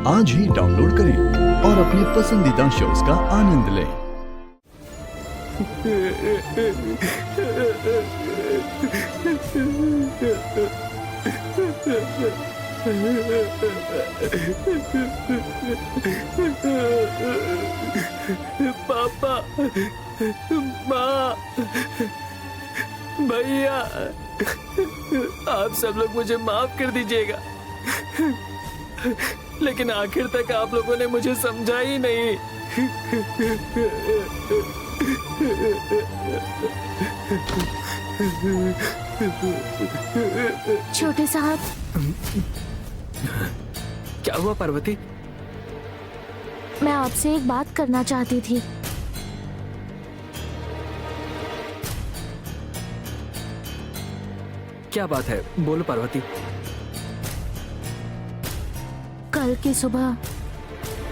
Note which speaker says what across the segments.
Speaker 1: आज ही डाउनलोड करें और अपने पसंदीदा शोज का आनंद लें।
Speaker 2: पापा, माँ, भैया, आप सब लोग मुझे माफ कर दीजिएगा, लेकिन आखिर तक आप लोगों ने मुझे समझा ही नहीं।
Speaker 3: छोटे साहब,
Speaker 2: क्या हुआ पार्वती?
Speaker 3: मैं आपसे एक बात करना चाहती थी।
Speaker 2: क्या बात है, बोलो पार्वती।
Speaker 3: कल की सुबह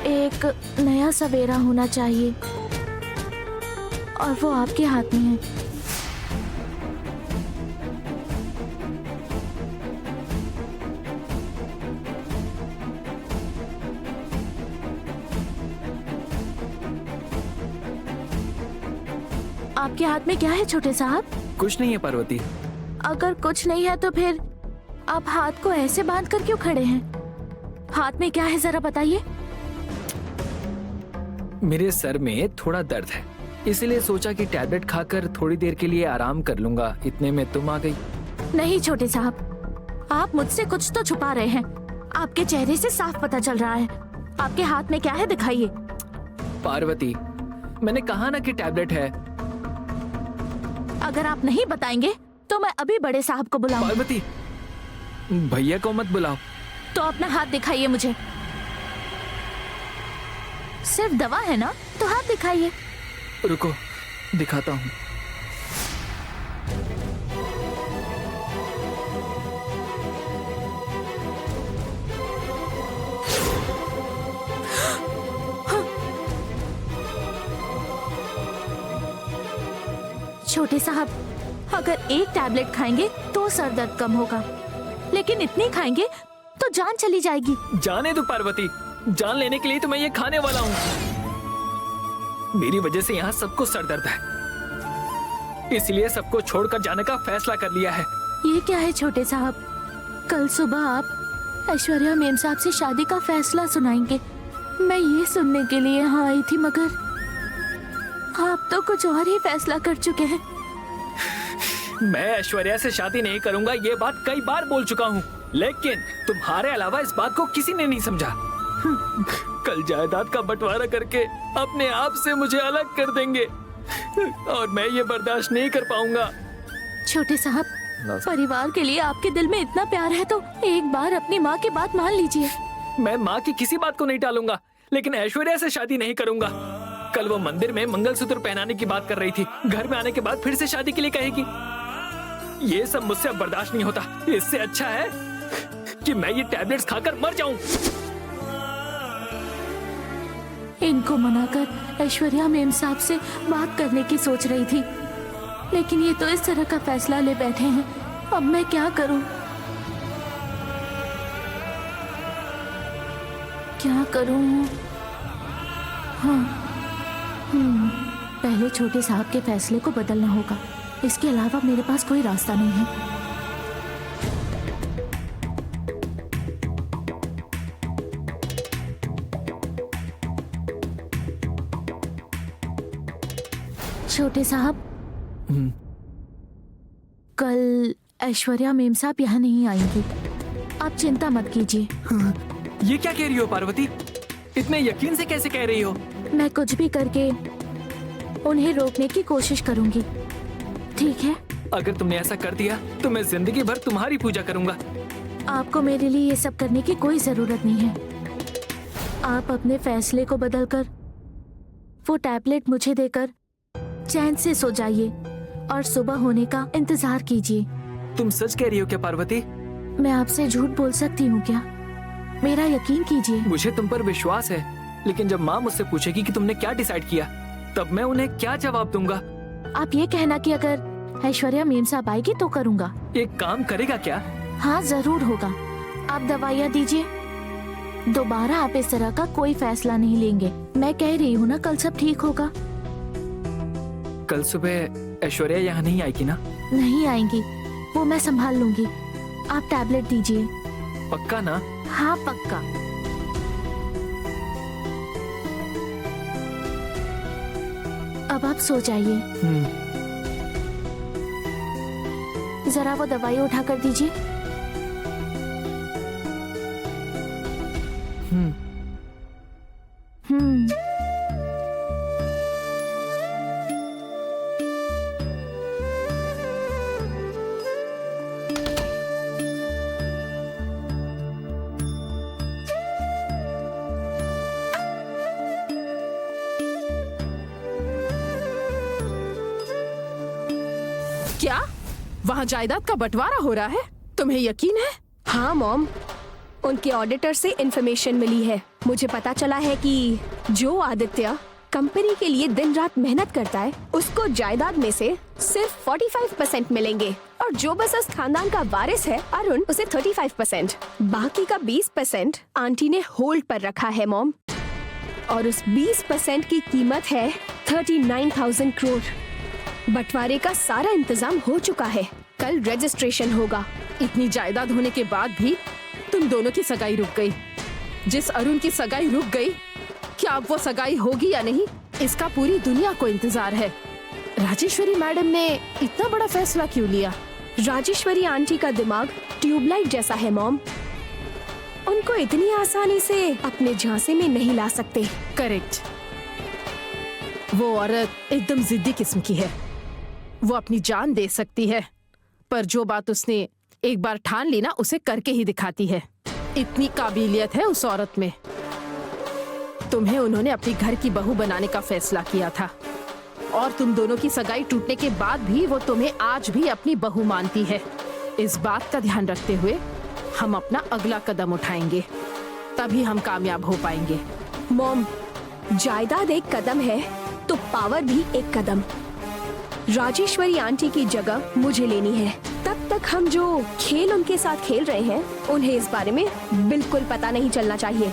Speaker 3: एक नया सवेरा होना चाहिए और वो आपके हाथ में है। आपके हाथ में क्या है छोटे साहब?
Speaker 2: कुछ नहीं है पार्वती।
Speaker 3: अगर कुछ नहीं है तो फिर आप हाथ को ऐसे बांध कर क्यों खड़े हैं? हाथ में क्या है जरा बताइए।
Speaker 2: मेरे सर में थोड़ा दर्द है, इसलिए सोचा कि टैबलेट खाकर थोड़ी देर के लिए आराम कर लूंगा। इतने में तुम आ गई।
Speaker 3: नहीं छोटे साहब, आप मुझसे कुछ तो छुपा रहे हैं। आपके चेहरे से साफ पता चल रहा है। आपके हाथ में क्या है दिखाइए।
Speaker 2: पार्वती, मैंने कहा ना कि टैबलेट है।
Speaker 3: अगर आप नहीं बताएंगे तो मैं अभी बड़े साहब को बुलाऊं।
Speaker 2: पार्वती, भैया को मत बुलाओ।
Speaker 3: तो अपना हाथ दिखाइए मुझे। सिर्फ दवा है ना, तो हाथ दिखाइए।
Speaker 2: रुको, दिखाता हूँ।
Speaker 3: छोटे साहब, अगर एक टैबलेट खाएंगे तो सर दर्द कम होगा, लेकिन इतनी खाएंगे तो जान चली जाएगी।
Speaker 2: जाने दो पार्वती, जान लेने के लिए तो मैं ये खाने वाला हूँ। मेरी वजह से यहाँ सबको सर दर्द है, इसलिए सबको छोड़कर जाने का फैसला कर लिया है।
Speaker 3: ये क्या है छोटे साहब? कल सुबह आप ऐश्वर्या मेम साहब से शादी का फैसला सुनाएंगे। मैं ये सुनने के लिए यहाँ आई थी, मगर आप तो कुछ और ही फैसला कर चुके हैं।
Speaker 2: मैं ऐश्वर्या से शादी नहीं करूंगा, ये बात कई बार बोल चुका हूँ, लेकिन तुम्हारे अलावा इस बात को किसी ने नहीं समझा। कल जायदाद का बंटवारा करके अपने आप से मुझे अलग कर देंगे और मैं ये बर्दाश्त नहीं कर पाऊंगा।
Speaker 3: छोटे साहब, परिवार के लिए आपके दिल में इतना प्यार है तो एक बार अपनी माँ की बात मान लीजिए।
Speaker 2: मैं माँ की किसी बात को नहीं टालूंगा, लेकिन ऐश्वर्या से शादी नहीं करूंगा। कल वो मंदिर में मंगलसूत्र पहनाने की बात कर रही थी, घर में आने के बाद फिर से शादी के लिए कहेगी। ये सब मुझसे अब बर्दाश्त नहीं होता। इससे अच्छा है कि मैं ये टैबलेट्स खाकर मर जाऊं।
Speaker 3: इनको मनाकर ऐश्वर्या मेम साहब से बात करने की सोच रही थी, लेकिन ये तो इस तरह का फैसला ले बैठे हैं। अब मैं क्या करूं? क्या करूं? हाँ, पहले छोटे साहब के फैसले को बदलना होगा। इसके अलावा मेरे पास कोई रास्ता नहीं है। छोटे साहब, कल ऐश्वर्या मेम साहब यहाँ नहीं आएंगी। आप चिंता मत कीजिए।
Speaker 2: ये क्या कह रही हो पार्वती? इतने यकीन से कैसे कह रही हो?
Speaker 3: मैं कुछ भी करके उन्हें रोकने की कोशिश करूंगी, ठीक है?
Speaker 2: अगर तुमने ऐसा कर दिया तो मैं जिंदगी भर तुम्हारी पूजा करूंगा।
Speaker 3: आपको मेरे लिए ये सब करने की कोई जरूरत नहीं है। आप अपने फैसले को बदलकर वो टैबलेट मुझे देकर चैन से सो जाइए और सुबह होने का इंतजार कीजिए।
Speaker 2: तुम सच कह रही हो क्या पार्वती?
Speaker 3: मैं आपसे झूठ बोल सकती हूँ क्या? मेरा यकीन कीजिए।
Speaker 2: मुझे तुम पर विश्वास है, लेकिन जब माँ मुझसे पूछेगी कि तुमने क्या डिसाइड किया, तब मैं उन्हें क्या जवाब दूंगा?
Speaker 3: आप ये कहना कि अगर ऐश्वर्या मेम साहब आएगी तो करूँगा।
Speaker 2: एक काम करेगा क्या?
Speaker 3: हाँ, जरूर होगा। आप दवाइयाँ दीजिए। दोबारा आप इस तरह का कोई फैसला नहीं लेंगे। मैं कह रही हूँ ना, कल सब ठीक होगा।
Speaker 2: कल सुबह ऐश्वर्या यहाँ नहीं आएगी ना?
Speaker 3: नहीं आएंगी, वो मैं संभाल लूंगी। आप टैबलेट दीजिए।
Speaker 2: पक्का ना?
Speaker 3: हाँ पक्का। अब आप सो जाइए। जरा वो दवाई उठा कर दीजिए।
Speaker 4: क्या वहाँ जायदाद का बंटवारा हो रहा है? तुम्हें यकीन है?
Speaker 5: हाँ मॉम, उनके ऑडिटर से इंफॉर्मेशन मिली है। मुझे पता चला है कि जो आदित्य कंपनी के लिए दिन रात मेहनत करता है, उसको जायदाद में से सिर्फ 45% मिलेंगे, और जो बस उस खानदान का वारिस है अरुण, उसे 35%। बाकी का 20% आंटी ने होल्ड पर रखा है मॉम, और उस 20% की कीमत है 39,000 करोड़। बंटवारे का सारा इंतजाम हो चुका है, कल रजिस्ट्रेशन होगा।
Speaker 4: इतनी जायदाद होने के बाद भी तुम दोनों की सगाई रुक गई। जिस अरुण की सगाई रुक गई, क्या अब वो सगाई होगी या नहीं, इसका पूरी दुनिया को इंतजार है। राजेश्वरी मैडम ने इतना बड़ा फैसला क्यों लिया?
Speaker 5: राजेश्वरी आंटी का दिमाग ट्यूबलाइट जैसा है मॉम, उनको इतनी आसानी से अपने झांसे में नहीं ला सकते।
Speaker 4: करेक्ट, वो औरत एकदम जिद्दी किस्म की है। वो अपनी जान दे सकती है, पर जो बात उसने एक बार ठान ली ना, उसे करके ही दिखाती है। इतनी काबिलियत है उस औरत में। तुम्हें उन्होंने अपनी घर की बहू बनाने का फैसला किया था, और तुम दोनों की सगाई टूटने के बाद भी वो तुम्हें आज भी अपनी बहू मानती है। इस बात का ध्यान रखते हुए हम अपना अगला कदम उठाएंगे, तभी हम कामयाब हो पाएंगे।
Speaker 5: मॉम, जायदाद एक कदम है तो पावर भी एक कदम। राजेश्वरी आंटी की जगह मुझे लेनी है। तब तक हम जो खेल उनके साथ खेल रहे हैं, उन्हें इस बारे में बिल्कुल पता नहीं चलना चाहिए।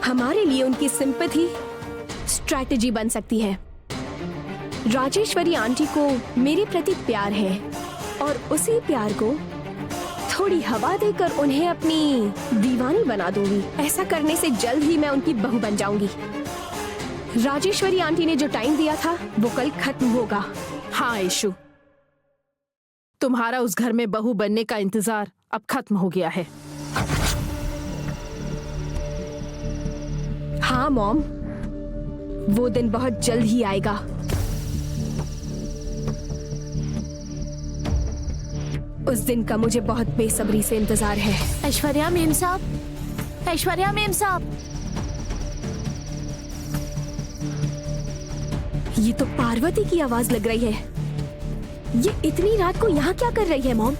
Speaker 5: हमारे लिए उनकी सिंपैथी स्ट्रैटेजी बन सकती है। राजेश्वरी आंटी को मेरे प्रति प्यार है, और उसी प्यार को थोड़ी हवा देकर उन्हें अपनी दीवानी बना दूंगी। ऐसा करने से जल्द ही मैं उनकी बहू बन जाऊंगी। राजेश्वरी आंटी ने जो टाइम दिया था वो कल खत्म होगा।
Speaker 4: हाँ ऐशु, तुम्हारा उस घर में बहू बनने का इंतजार अब खत्म हो गया है।
Speaker 5: हाँ मॉम, वो दिन बहुत जल्द ही आएगा। उस दिन का मुझे बहुत बेसब्री से इंतजार है।
Speaker 3: ऐश्वर्या मेम साहब, ऐश्वर्या मेम साहब।
Speaker 5: ये तो पार्वती की आवाज लग रही है। ये इतनी रात को यहाँ क्या कर रही है मॉम?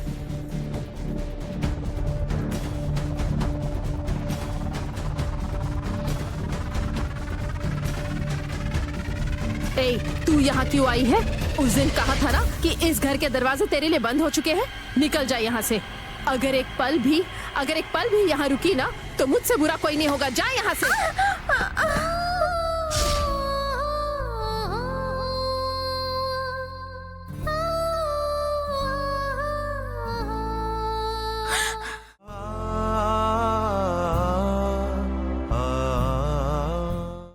Speaker 4: ए, तू यहाँ क्यों आई है? उस दिन कहा था ना कि इस घर के दरवाजे तेरे लिए बंद हो चुके हैं। निकल जा यहाँ से। अगर एक पल भी यहाँ रुकी ना, तो मुझसे बुरा कोई नहीं होगा। जा यहाँ से।